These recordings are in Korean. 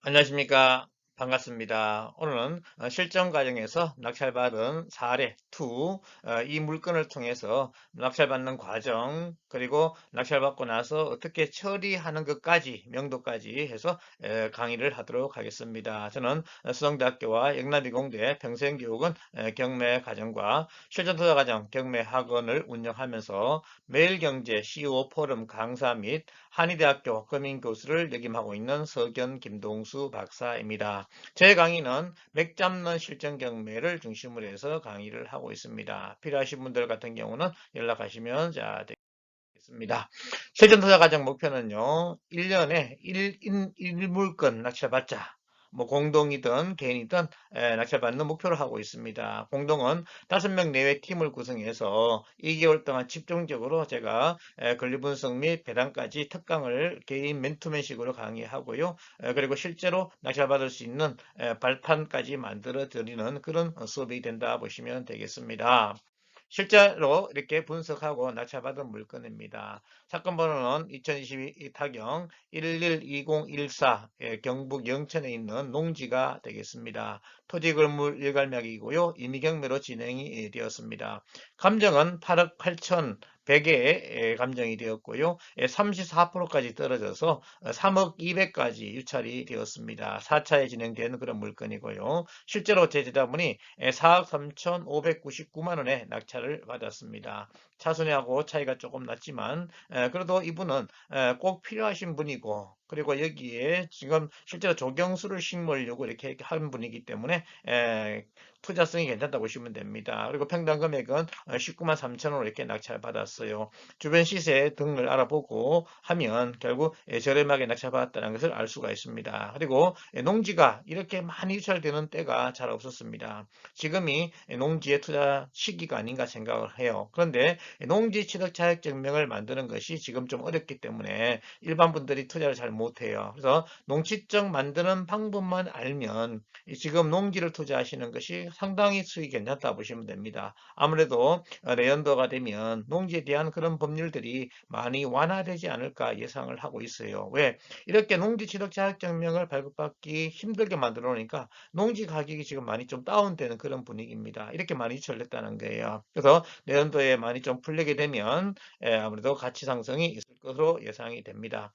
안녕하십니까. 반갑습니다. 오늘은 실전 과정에서 낙찰받은 사례 2, 이 물건을 통해서 낙찰받는 과정, 그리고 낙찰받고 나서 어떻게 처리하는 것까지, 명도까지 해서 강의를 하도록 하겠습니다. 저는 수성대학교와 영남이공대 평생교육원 경매 과정과 실전투자 과정 경매 학원을 운영하면서 매일경제 CEO 포럼 강사 및 한의대학교 금인교수를 역임하고 있는 서견 김동수 박사입니다. 제 강의는 맥 잡는 실전 경매를 중심으로 해서 강의를 하고 있습니다. 필요하신 분들 같은 경우는 연락하시면 되겠습니다. 실전 투자 과정 목표는요, 1년에 1물건 낙찰받자. 뭐 공동이든 개인이든 낙찰받는 목표로 하고 있습니다. 공동은 5명 내외 팀을 구성해서 2개월 동안 집중적으로 제가 권리 분석 및 배당까지 특강을 개인 맨투맨식으로 강의하고요. 그리고 실제로 낙찰받을 수 있는 발판까지 만들어 드리는 그런 수업이 된다 보시면 되겠습니다. 실제로 이렇게 분석하고 낙찰받은 물건입니다. 사건 번호는 2022 타경 112014 경북 영천에 있는 농지가 되겠습니다. 토지 건물 일괄매각이고요. 임의경매로 진행이 되었습니다. 감정은 8억 8천 100에 감정이 되었고요. 34%까지 떨어져서 3억 200까지 유찰이 되었습니다. 4차에 진행된 그런 물건이고요. 실제로 제재자분이 4억 3,599만 원의 낙찰을 받았습니다. 차순위하고 차이가 조금 났지만 그래도 이분은 꼭 필요하신 분이고, 그리고 여기에 지금 실제로 조경수를 심으려고 이렇게 한 분이기 때문에 투자성이 괜찮다고 보시면 됩니다. 그리고 평당 금액은 19만 3천 원으로 이렇게 낙찰받았어요. 주변 시세 등을 알아보고 하면 결국 저렴하게 낙찰받았다는 것을 알 수가 있습니다. 그리고 농지가 이렇게 많이 유찰되는 때가 잘 없었습니다. 지금이 농지의 투자 시기가 아닌가 생각을 해요. 그런데 농지 취득 자격증명을 만드는 것이 지금 좀 어렵기 때문에 일반 분들이 투자를 잘 못해요. 그래서 농지증 만드는 방법만 알면 지금 농지를 투자하시는 것이 상당히 수익이 괜찮다 보시면 됩니다. 아무래도 내연도가 되면 농지에 대한 그런 법률들이 많이 완화되지 않을까 예상을 하고 있어요. 왜? 이렇게 농지 취득 자격증명을 발급받기 힘들게 만들어 놓으니까 농지 가격이 지금 많이 좀 다운되는 그런 분위기입니다. 이렇게 많이 유출됐다는 거예요. 그래서 내년도에 많이 좀 풀리게 되면 아무래도 가치 상승이 있을 것으로 예상이 됩니다.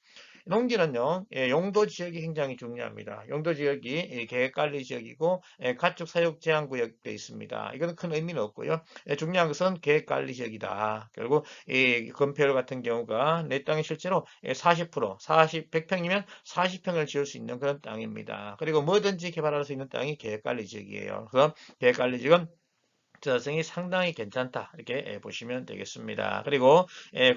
농지는요, 용도 지역이 굉장히 중요합니다. 용도 지역이 계획관리 지역이고 가축 사육 제한 구역돼 있습니다. 이건 큰 의미는 없고요. 중요한 것은 계획관리 지역이다. 결국 이 건폐율 같은 경우가 내 땅이 실제로 40%, 100평이면 40평을 지을 수 있는 그런 땅입니다. 그리고 뭐든지 개발할 수 있는 땅이 계획관리 지역이에요. 그래서 계획관리 지역은 투자성이 상당히 괜찮다 이렇게 보시면 되겠습니다. 그리고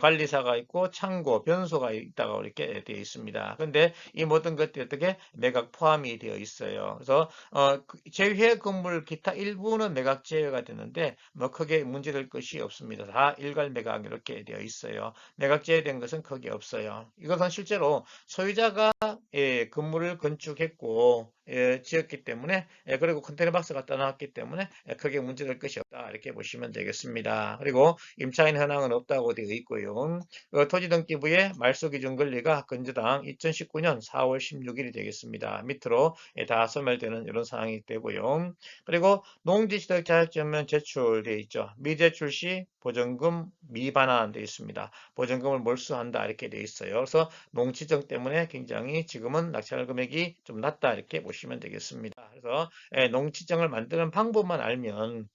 관리사가 있고 창고, 변소가 있다고 이렇게 되어 있습니다. 그런데 이 모든 것들이 어떻게 매각 포함이 되어 있어요. 그래서 제외 건물 기타 일부는 매각 제외가 되는데 뭐 크게 문제될 것이 없습니다. 다 일괄 매각 이렇게 되어 있어요. 매각 제외된 것은 크게 없어요. 이것은 실제로 소유자가 건물을 건축했고 지었기 때문에 그리고 컨테이너 박스 갖다 놨기 때문에 크게 문제될 것이 없다 이렇게 보시면 되겠습니다. 그리고 임차인 현황은 없다고 되어 있고요. 토지 등기부의 말소 기준 권리가 건저당 2019년 4월 16일이 되겠습니다. 밑으로 다 소멸되는 이런 상황이 되고요. 그리고 농지취득 자격증명 제출되어 있죠. 미제출 시 보전금 미반환되어 있습니다. 보전금을 몰수한다 이렇게 되어 있어요. 그래서 농지증 때문에 굉장히 지금은 낙찰 금액이 좀 낮다 이렇게 보시면 되겠습니다. 그래서 농지증을 만드는 방법만 알면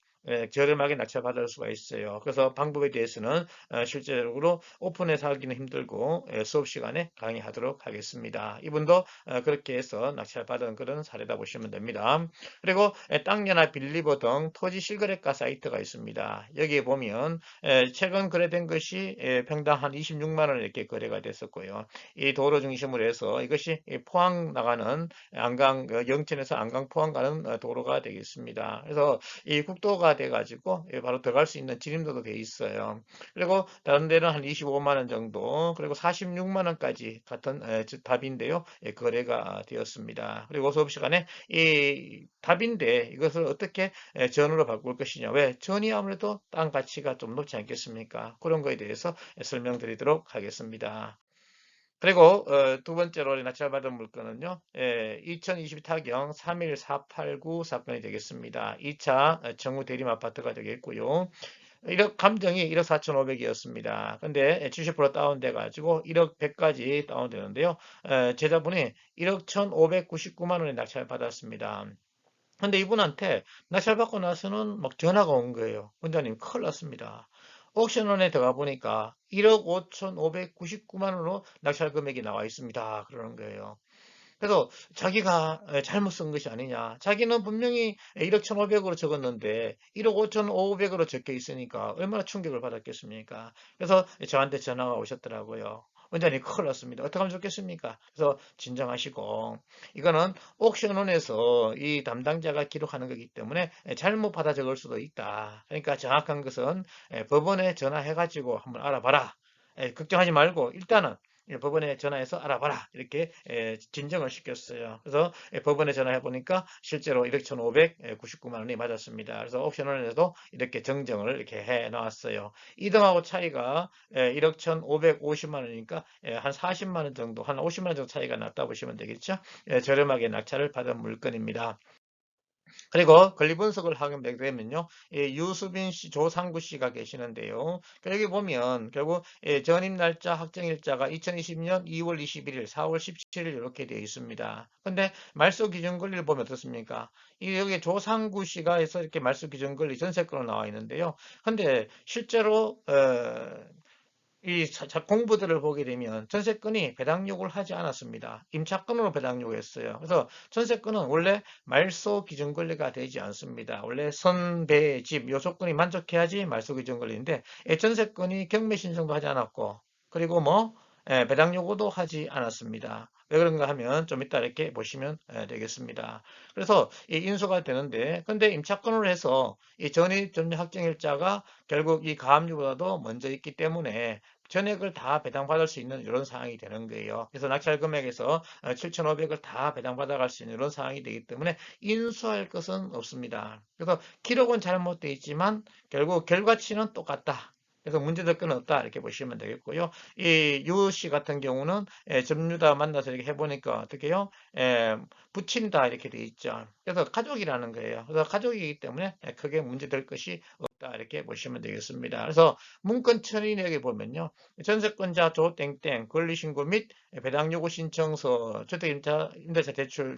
저렴하게 낙찰받을 수가 있어요. 그래서 방법에 대해서는 실제적으로 오픈해서 하기는 힘들고 수업 시간에 강의하도록 하겠습니다. 이분도 그렇게 해서 낙찰받은 그런 사례다 보시면 됩니다. 그리고 땅려나 빌리버 등 토지 실거래가 사이트가 있습니다. 여기에 보면 최근 거래된 것이 평당 한 26만 원 이렇게 거래가 됐었고요. 이 도로 중심으로 해서 이것이 포항 나가는 안강 영천에서 안강 포항 가는 도로가 되겠습니다. 그래서 이 국도가 돼 가지고 바로 들어갈 수 있는 진입로도 돼 있어요. 그리고 다른 데는 한 25만 원 정도, 그리고 46만 원까지 같은 답인데요. 거래가 되었습니다. 그리고 수업 시간에 이 답인데 이것을 어떻게 전으로 바꿀 것이냐. 왜? 전이 아무래도 땅 가치가 좀 높지 않겠습니까? 그런 거에 대해서 설명드리도록 하겠습니다. 그리고 두 번째로 낙찰받은 물건은요. 2020 타경 31489 사건이 되겠습니다. 2차 정우 대림 아파트가 되겠고요. 1억 감정이 1억 4,500이었습니다. 근데 70% 다운돼 가지고 1억 100까지 다운되는데요. 제자분이 1억 1,599만 원에 낙찰 받았습니다. 근데 이분한테 낙찰받고 나서는 막 전화가 온 거예요. 원장님 큰일 났습니다. 옥션원에 들어가 보니까 1억 5,599만 원으로 낙찰 금액이 나와 있습니다. 그러는 거예요. 그래서 자기가 잘못 쓴 것이 아니냐. 자기는 분명히 1억 1,500으로 적었는데 1억 5,500으로 적혀 있으니까 얼마나 충격을 받았겠습니까? 그래서 저한테 전화가 오셨더라고요. 원장님 큰일 났습니다. 어떻게 하면 좋겠습니까? 그래서 진정하시고 이거는 옥션원에서 이 담당자가 기록하는 거기 때문에 잘못 받아 적을 수도 있다. 그러니까 정확한 것은 법원에 전화해가지고 한번 알아봐라. 걱정하지 말고 일단은 법원에 전화해서 알아봐라 이렇게 진정을 시켰어요. 그래서 법원에 전화해 보니까 실제로 1억 1,599만 원이 맞았습니다. 그래서 옵션원에서도 이렇게 정정을 이렇게 해 놨어요. 2등하고 차이가 1억 1,550만 원이니까 한 40만 원 정도, 한 50만 원 정도 차이가 났다 보시면 되겠죠. 저렴하게 낙찰을 받은 물건입니다. 그리고 권리 분석을 하게 되면요. 유수빈 씨, 조상구 씨가 계시는데요. 여기 보면 결국 전입 날짜, 확정 일자가 2020년 2월 21일, 4월 17일 이렇게 되어 있습니다. 근데 말소 기준 권리를 보면 어떻습니까? 여기 조상구 씨가 해서 이렇게 말소 기준 권리 전세권으로 나와 있는데요. 근데 실제로 이 공부들을 보게 되면 전세건이 배당 요구를 하지 않았습니다. 임차건으로 배당 요구했어요. 그래서 전세건은 원래 말소 기준 권리가 되지 않습니다. 원래 선배, 집, 요 조건이 만족해야지 말소 기준 권리인데 전세건이 경매 신청도 하지 않았고 그리고 뭐 배당 요구도 하지 않았습니다. 왜 그런가 하면 좀 이따 이렇게 보시면 되겠습니다. 그래서 이 인수가 되는데 근데 임차건으로 해서 이 전입 점유 확정일자가 결국 이 가압류보다도 먼저 있기 때문에 전액을 다 배당받을 수 있는 이런 상황이 되는 거예요. 그래서 낙찰 금액에서 7,500을 다 배당받아갈 수 있는 이런 상황이 되기 때문에 인수할 것은 없습니다. 그래서 기록은 잘못되어 있지만 결국 결과치는 똑같다. 그래서 문제될 건 없다 이렇게 보시면 되겠고요. 이 유 씨 같은 경우는 점유다 만나서 이렇게 해보니까 어떻게 해요? 붙인다 이렇게 돼 있죠. 그래서 가족이라는 거예요. 그래서 가족이기 때문에 크게 문제될 것이 없다 이렇게 보시면 되겠습니다. 그래서 문건 처리 내역에 보면요. 전세권자 조땡땡 권리신고 및 배당요구 신청서 주택임대차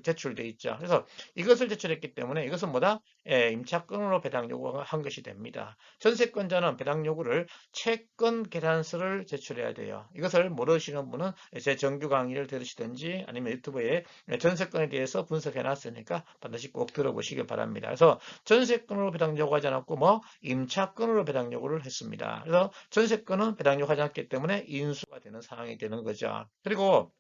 제출돼 있죠. 그래서 이것을 제출했기 때문에 이것은 뭐다? 임차권으로 배당요구한 것이 됩니다. 전세권자는 배당요구를 채권 계산서를 제출해야 돼요. 이것을 모르시는 분은 제 정규 강의를 들으시든지 아니면 유튜브에 전세권에 대해서 분석해 놨으니까 반드시 꼭 들어보시길 바랍니다. 그래서 전세권으로 배당 요구하지 않았고 뭐 임차권으로 배당 요구를 했습니다. 그래서 전세권은 배당 요구하지 않기 때문에 인수가 되는 상황이 되는 거죠. 그리고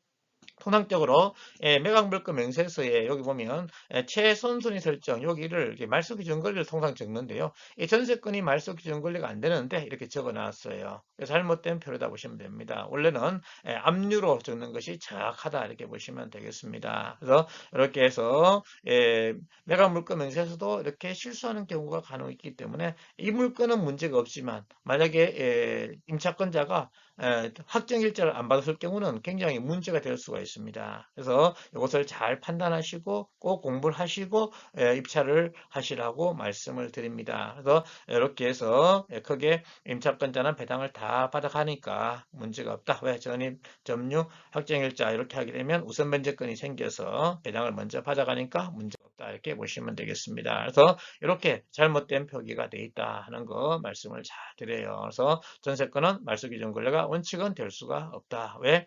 통상적으로 매각물건 명세서에 여기 보면 최선순위 설정 여기를 말소 기준 권리를 통상 적는데요. 이 전세권이 말소 기준 권리가 안 되는데 이렇게 적어 놨어요. 잘못된 표로다 보시면 됩니다. 원래는 압류로 적는 것이 정확하다 이렇게 보시면 되겠습니다. 그래서 이렇게 해서 매각물건 명세서도 이렇게 실수하는 경우가 간혹 있기 때문에 이 물건은 문제가 없지만 만약에 임차권자가 확정 일자를 안 받았을 경우는 굉장히 문제가 될 수가 있습니다. 그래서 이것을 잘 판단하시고 꼭 공부를 하시고 입찰을 하시라고 말씀을 드립니다. 그래서 이렇게 해서 크게 임차권자는 배당을 다 받아가니까 문제가 없다. 왜? 전입, 점유, 확정 일자 이렇게 하게 되면 우선 변제권이 생겨서 배당을 먼저 받아가니까 문제가 없다. 이렇게 보시면 되겠습니다. 그래서 이렇게 잘못된 표기가 돼 있다 하는 거 말씀을 잘 드려요. 그래서 전세권은 말소 기준 권리가 원칙은 될 수가 없다. 왜?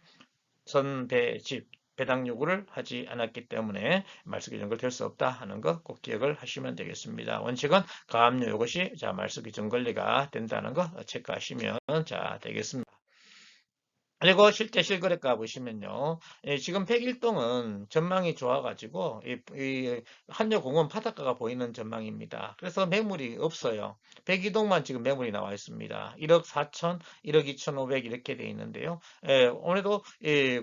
선배집 배당 요구를 하지 않았기 때문에 말소 기준 권리 될 수 없다 하는 거 꼭 기억을 하시면 되겠습니다. 원칙은 가압류 이것이 자 말소 기준 권리가 된다는 거 체크하시면 자 되겠습니다. 그리고 실제 실거래가 보시면요. 지금 백일동은 전망이 좋아가지고 이 한여공원 바닷가가 보이는 전망입니다. 그래서 매물이 없어요. 백이동만 지금 매물이 나와 있습니다. 1억 4천, 1억 2천5백 이렇게 돼 있는데요. 오늘도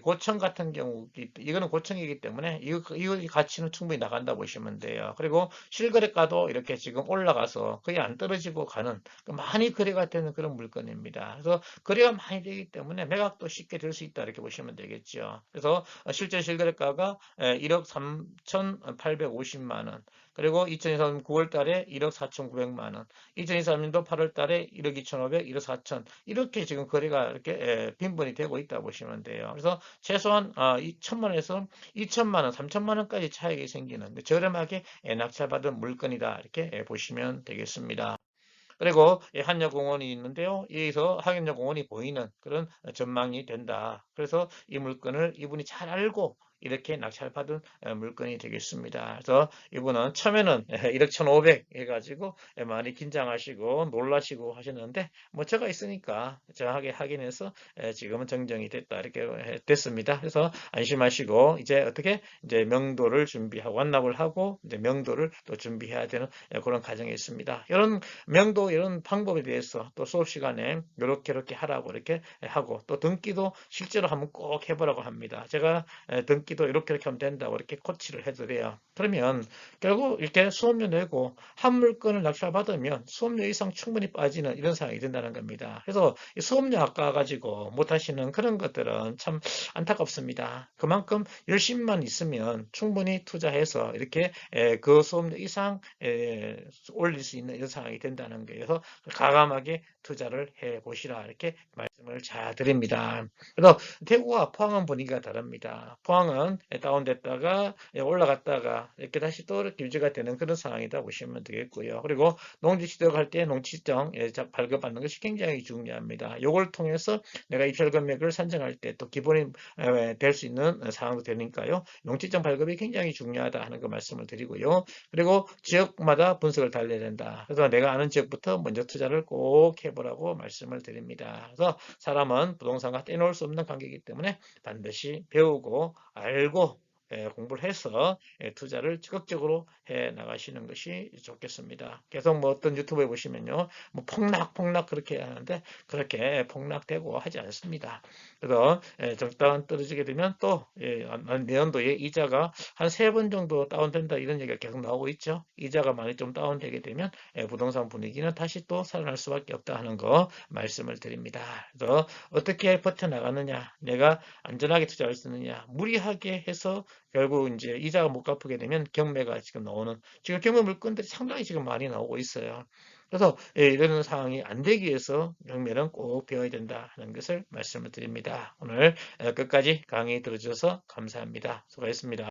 고층 같은 경우 이거는 고층이기 때문에 이 가치는 충분히 나간다 보시면 돼요. 그리고 실거래가도 이렇게 지금 올라가서 거의 안 떨어지고 가는 많이 거래가 되는 그런 물건입니다. 그래서 거래가 많이 되기 때문에 매각도 또 쉽게 될 수 있다 이렇게 보시면 되겠죠. 그래서 실제 실거래가가 1억 3,850만 원, 그리고 2023년 9월 달에 1억 4,900만 원, 2023년도 8월 달에 1억 2,500, 1억 4천, 이렇게 지금 거래가 이렇게 빈번이 되고 있다 보시면 돼요. 그래서 최소한 2천만 원에서 2천만 원, 3천만 원까지 차익이 생기는 저렴하게 낙찰받은 물건이다 이렇게 보시면 되겠습니다. 그리고 한여공원이 있는데요. 여기서 한여공원이 보이는 그런 전망이 된다. 그래서 이 물건을 이분이 잘 알고 이렇게 낙찰받은 물건이 되겠습니다. 그래서 이분은 처음에는 1억 1,500 해가지고 많이 긴장하시고 놀라시고 하셨는데 뭐 제가 있으니까 정확하게 확인해서 지금은 정정이 됐다 이렇게 됐습니다. 그래서 안심하시고 이제 어떻게 이제 명도를 준비하고 완납을 하고 이제 명도를 또 준비해야 되는 그런 과정이 있습니다. 이런 명도 이런 방법에 대해서 또 수업 시간에 이렇게 하라고 이렇게 하고 또 등기도 실제로 한번 꼭 해보라고 합니다. 제가 등기도 이렇게 하면 된다고 이렇게 코치를 해드려요. 그러면 결국 이렇게 수업료 내고 한 물건을 낙찰받으면 수업료 이상 충분히 빠지는 이런 상황이 된다는 겁니다. 그래서 수업료 아까워가지고 못하시는 그런 것들은 참 안타깝습니다. 그만큼 열심만 있으면 충분히 투자해서 이렇게 그 수업료 이상 올릴 수 있는 이런 상황이 된다는 거예요. 그래서 과감하게 투자를 해 보시라 이렇게 말씀을 잘 드립니다. 그래서 대구와 포항은 분위기가 다릅니다. 포항은 다운됐다가 올라갔다가 이렇게 다시 또 이렇게 유지가 되는 그런 상황이다 보시면 되겠고요. 그리고 농지 취득할 때 농지정 발급받는 것이 굉장히 중요합니다. 이걸 통해서 내가 입찰 금액을 산정할 때 또 기본이 될 수 있는 상황도 되니까요. 농지정 발급이 굉장히 중요하다 하는 거 말씀을 드리고요. 그리고 지역마다 분석을 달려야 된다. 그래서 내가 아는 지역부터 먼저 투자를 꼭 해보라고 말씀을 드립니다. 그래서 사람은 부동산과 떼놓을 수 없는 관계이기 때문에 반드시 배우고 알고 공부를 해서 투자를 적극적으로 해 나가시는 것이 좋겠습니다. 계속 뭐 어떤 유튜브에 보시면요, 뭐 폭락 그렇게 하는데 그렇게 폭락되고 하지 않습니다. 그래서 적당한 떨어지게 되면 또 내년도에 이자가 한 3번 정도 다운된다 이런 얘기가 계속 나오고 있죠. 이자가 많이 좀 다운되게 되면 부동산 분위기는 다시 또 살아날 수밖에 없다 하는 거 말씀을 드립니다. 그래서 어떻게 버텨나가느냐, 내가 안전하게 투자할 수 있느냐, 무리하게 해서 결국 이제 이자가 못 갚게 되면 경매가 지금 나오는, 지금 경매 물건들이 상당히 지금 많이 나오고 있어요. 그래서 이런 상황이 안 되기 위해서 경매는 꼭 배워야 된다 하는 것을 말씀을 드립니다. 오늘 끝까지 강의 들어주셔서 감사합니다. 수고하셨습니다.